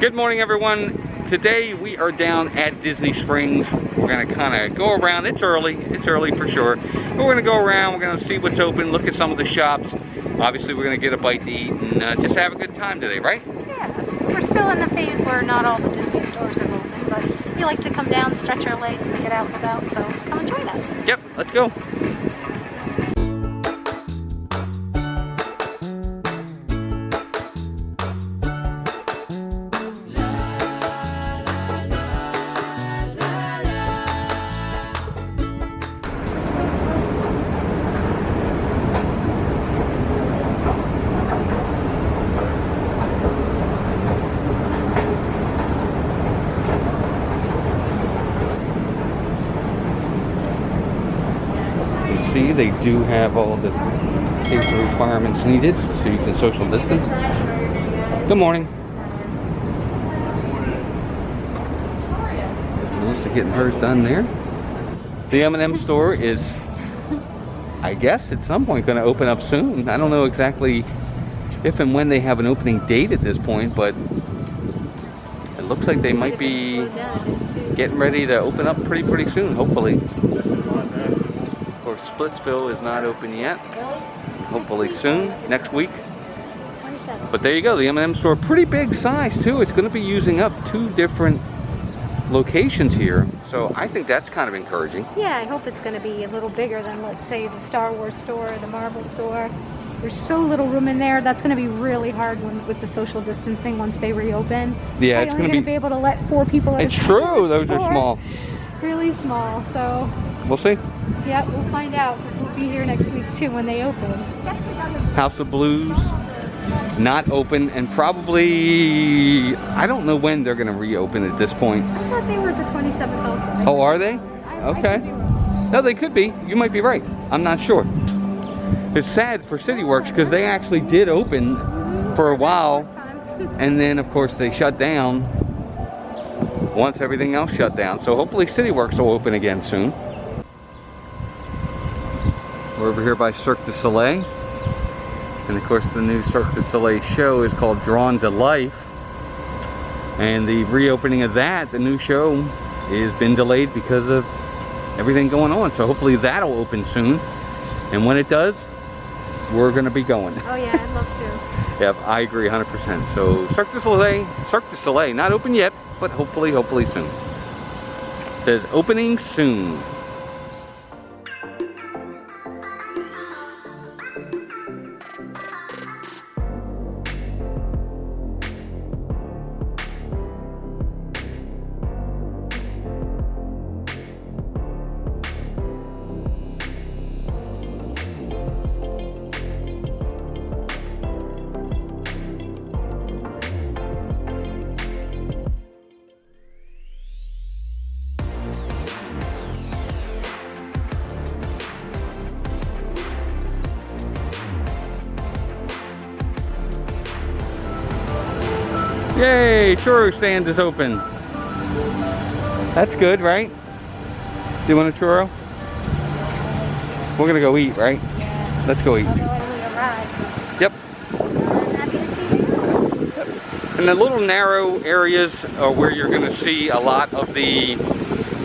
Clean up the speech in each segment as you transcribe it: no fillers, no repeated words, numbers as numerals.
Good morning, everyone. Today we are down at Disney Springs. We're gonna kind of go around. It's early for sure. But we're gonna go around, we're gonna see what's open, look at some of the shops. Obviously we're gonna get a bite to eat and just have a good time today, right? Yeah, we're still in the phase where not all the Disney stores are open, but we like to come down, stretch our legs, and get out and about, so come and join us. Yep, let's go. See, they do have all the safety requirements needed so you can social distance. Good morning. Melissa getting hers done there. The M&M store is, I guess, at some point going to open up soon. I don't know exactly if and when they have an opening date at this point, but it looks like they might be getting ready to open up pretty soon, hopefully. Splitsville is not open yet. Hopefully soon, next week. But there you go, the M&M store, pretty big size too. It's going to be using up 2 different locations here, so I think that's kind of encouraging. Yeah, I hope it's going to be a little bigger than, let's say, the Star Wars store, the Marvel store. There's so little room in there. That's going to be really hard with the social distancing once they reopen. Yeah, it's going to be able to let 4 people at a time. It's true, those are small. Really small, so we'll see. Yeah, we'll find out, because we'll be here next week too when they open. House of Blues, not open, and probably, I don't know when they're going to reopen at this point. I thought they were the 27th also. Oh, are they? Okay. No, they could be. You might be right. I'm not sure. It's sad for CityWorks because they actually did open for a while, and then of course they shut down once everything else shut down. So hopefully CityWorks will open again soon. We're over here by Cirque De Soleil, and of course the new Cirque De Soleil show is called Drawn to Life, and the reopening of that, the new show, has been delayed because of everything going on. So hopefully that'll open soon, and when it does, we're going to be going. Oh yeah, I'd love to. Yep, I agree 100%. So Cirque de Soleil, not open yet, but hopefully soon. It says opening soon. Yay, churro stand is open. That's good, right? Do you want a churro? We're gonna go eat, right? Yeah. Let's go eat. Yep. And the little narrow areas are where you're gonna see a lot of the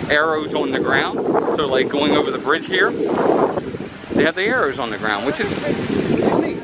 arrows on the ground. So like going over the bridge here, they have the arrows on the ground, which is neat.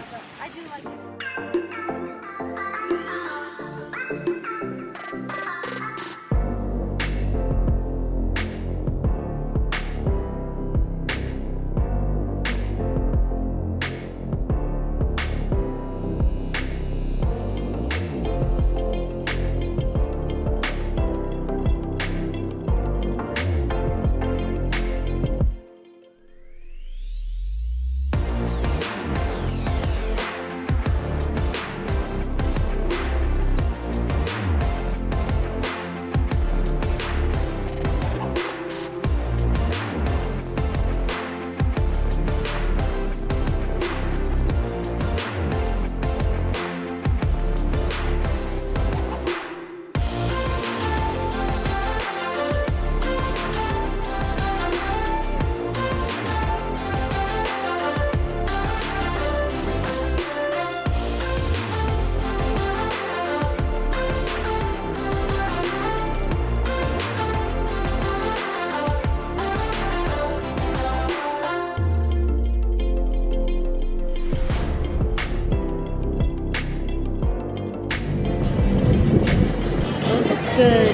good.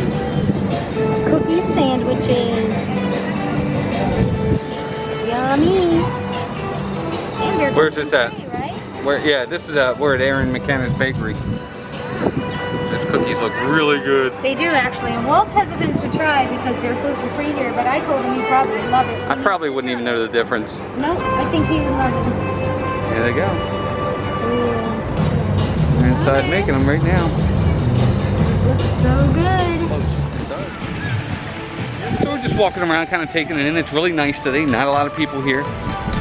Cookie sandwiches. Yummy. And they're Where's this at? gluten-free, right? Where? Yeah, this is we're at Aaron Mckenna's bakery. These cookies look really good. They do actually, and Walt's hesitant to try because they're gluten-free here, but I told him he'd probably love it. I probably wouldn't even know the difference. Nope, I think he would love it. There they go. Ooh. We're inside making them right now. Looks so good. So we're just walking around, kind of taking it in. It's really nice today. Not a lot of people here,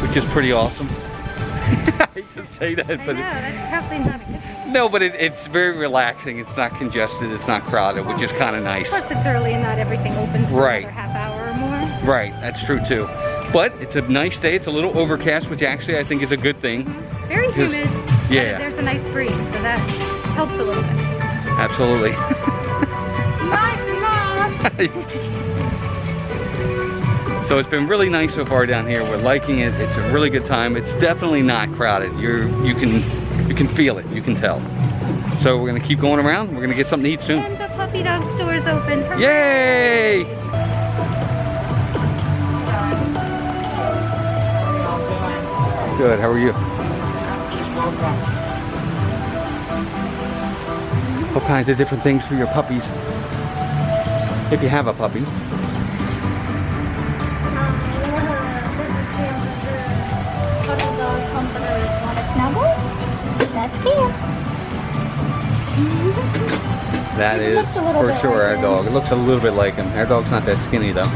which is pretty awesome. I hate to say that, I but know, that's probably not a good thing. no, but it's very relaxing. It's not congested. It's not crowded, which is kind of nice. Plus it's early and not everything opens for Right. another half hour or more. Right, that's true too. But it's a nice day. It's a little overcast, which actually I think is a good thing. Very Just- humid. yeah. But there's a nice breeze, so that helps a little bit. Absolutely. Nice, Mom! So it's been really nice so far down here. We're liking it. It's a really good time. It's definitely not crowded. You can feel it. You can tell. So we're gonna keep going around. We're gonna get something to eat soon. And the puppy dog store's open. Hooray! Yay! Good. How are you? All kinds of different things for your puppies. If you have a puppy. Cuddle dog comforters. Want to snuggle? That's cute. That It is looks a little for bit sure like our him. dog. It looks a little bit like him. Our dog's not that skinny though.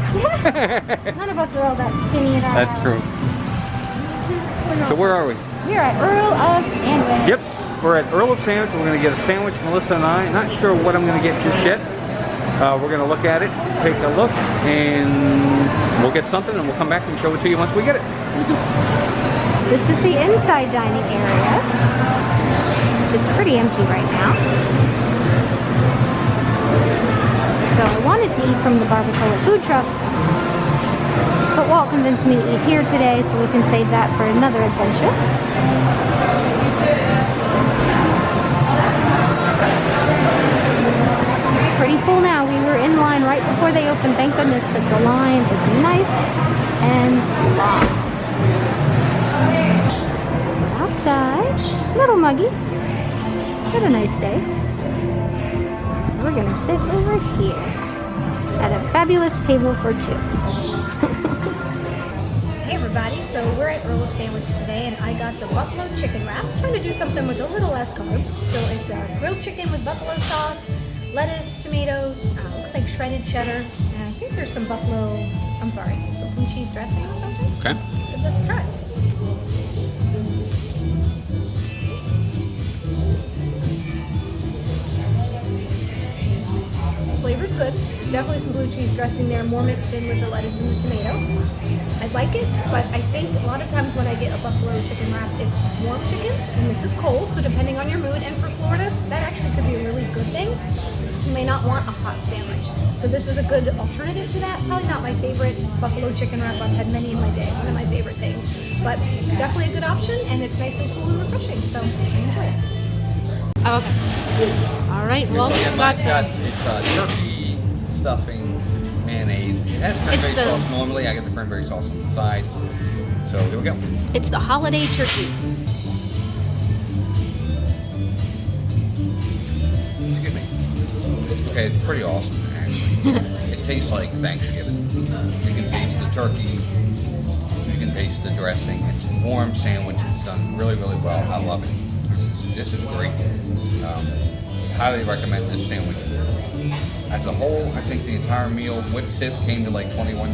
None of us are all that skinny at all. That's true. So where are we? We're at Earl of Sandwich. Yep, we're at Earl of Sandwich. We're gonna get a sandwich, Melissa and I. Not sure what I'm gonna get just yet. We're gonna look at it, take a look, and we'll get something and we'll come back and show it to you once we get it. This is the inside dining area, which is pretty empty right now. So I wanted to eat from the Barbacoa food truck, but Walt convinced me to eat here today, so we can save that for another adventure. Pretty full now. We were in line right before they opened, thank goodness, because the line is nice and long. Outside, little muggy. What a nice day. So we're gonna sit over here at a fabulous table for two. Hey everybody, so we're at Earl of Sandwich today and I got the buffalo chicken wrap. I'm trying to do something with a little less carbs. So it's a grilled chicken with buffalo sauce, lettuce, tomato, looks like shredded cheddar, and I think there's some some blue cheese dressing or something. Okay. So give this a try. Flavor's good. Definitely some blue cheese dressing there, more mixed in with the lettuce and the tomato. I like it, but I think a lot of times when I get a buffalo chicken wrap, it's warm chicken, and this is cold, so depending on your mood, and for Florida, that actually could be a really good thing. You may not want a hot sandwich. So this is a good alternative to that. Probably not my favorite buffalo chicken wrap. I've had many in my day, one of my favorite things. But definitely a good option, and it's nice and cool and refreshing, so I enjoy it. Oh, okay. All right, well, Yeah, mine's got it's turkey, stuffing, mayonnaise. It has cranberry sauce normally. I get the cranberry sauce on the side. So here we go. It's the holiday turkey. Excuse me. Okay, it's pretty awesome actually. It tastes like Thanksgiving. You can taste the turkey. You can taste the dressing. It's a warm sandwich. It's done really, really well. I love it. This is great. Highly recommend this sandwich. As a whole, I think the entire meal with tip came to like $21.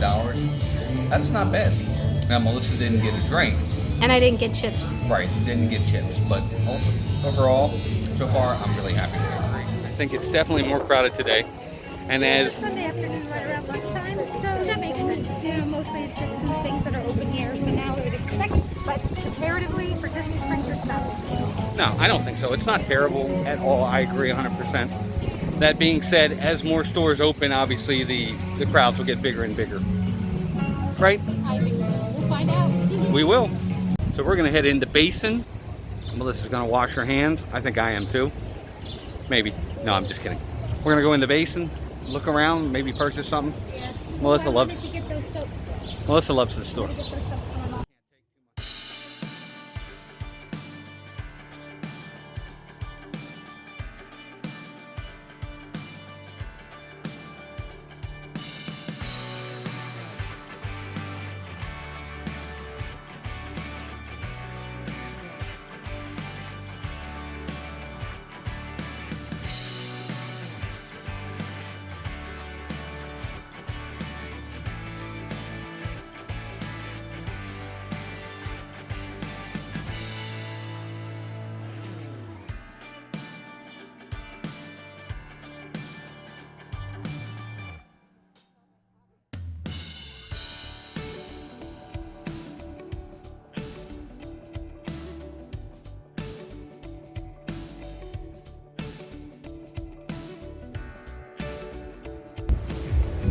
That's not bad. Now Melissa didn't get a drink. And I didn't get chips. Right, didn't get chips, but overall, so far, I'm really happy with it. I think it's definitely more crowded today. And as Sunday afternoon right around lunchtime, so that makes sense. You know, mostly it's just food things that are open here, so now we would expect, but comparatively for Disney Springs, it's not as good. no, I don't think so. It's not terrible at all. I agree 100%. That being said, as more stores open, obviously the crowds will get bigger and bigger. Right? I think so. We'll find out. We will. So we're gonna head into Basin. Melissa's gonna wash her hands. I think I am too. Maybe. No, I'm just kidding. We're gonna go into Basin, look around, maybe purchase something. Yeah. Melissa Why loves. did you get those soaps though? Melissa loves the store. Why did you get those soaps for my mom?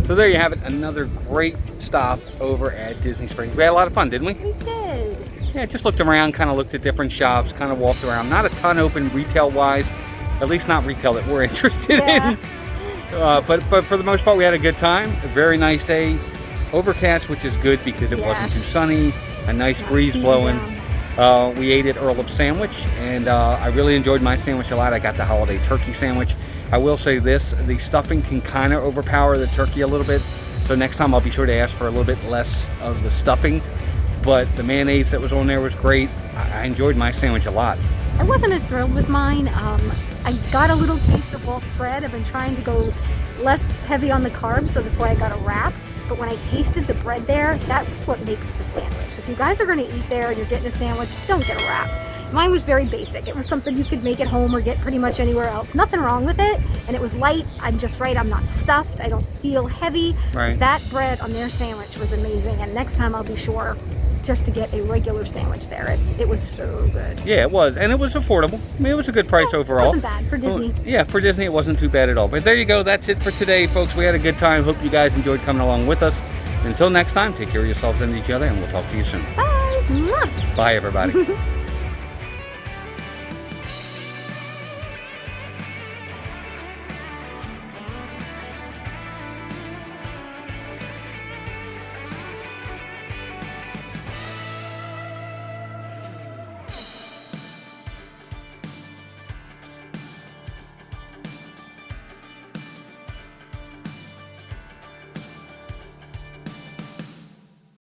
So there you have it, another great stop over at Disney Springs. We had a lot of fun, didn't we? We did. Yeah, just looked around, kind of looked at different shops, kind of walked around. Not a ton open retail-wise, at least not retail that we're interested Yeah. in. But for the most part, we had a good time. A very nice day. Overcast, which is good because it Yeah. wasn't too sunny. A nice breeze beating blowing. down. We ate at Earl of Sandwich, and I really enjoyed my sandwich a lot. I got the holiday turkey sandwich. I will say this, the stuffing can kind of overpower the turkey a little bit. So next time I'll be sure to ask for a little bit less of the stuffing. But the mayonnaise that was on there was great. I enjoyed my sandwich a lot. I wasn't as thrilled with mine. I got a little taste of Walt's bread. I've been trying to go less heavy on the carbs, so that's why I got a wrap. But when I tasted the bread there, that's what makes the sandwich. So if you guys are going to eat there and you're getting a sandwich, don't get a wrap. Mine was very basic. It was something you could make at home or get pretty much anywhere else. Nothing wrong with it. And it was light. I'm just right. I'm not stuffed. I don't feel heavy. Right. That bread on their sandwich was amazing. And next time I'll be sure just to get a regular sandwich there. It was so good. Yeah, it was. And it was affordable. I mean, it was a good price Yeah, overall. It wasn't bad for Disney. Yeah, for Disney, it wasn't too bad at all. But there you go. That's it for today, folks. We had a good time. Hope you guys enjoyed coming along with us. Until next time, take care of yourselves and each other, and we'll talk to you soon. Bye. Mwah. Bye, everybody.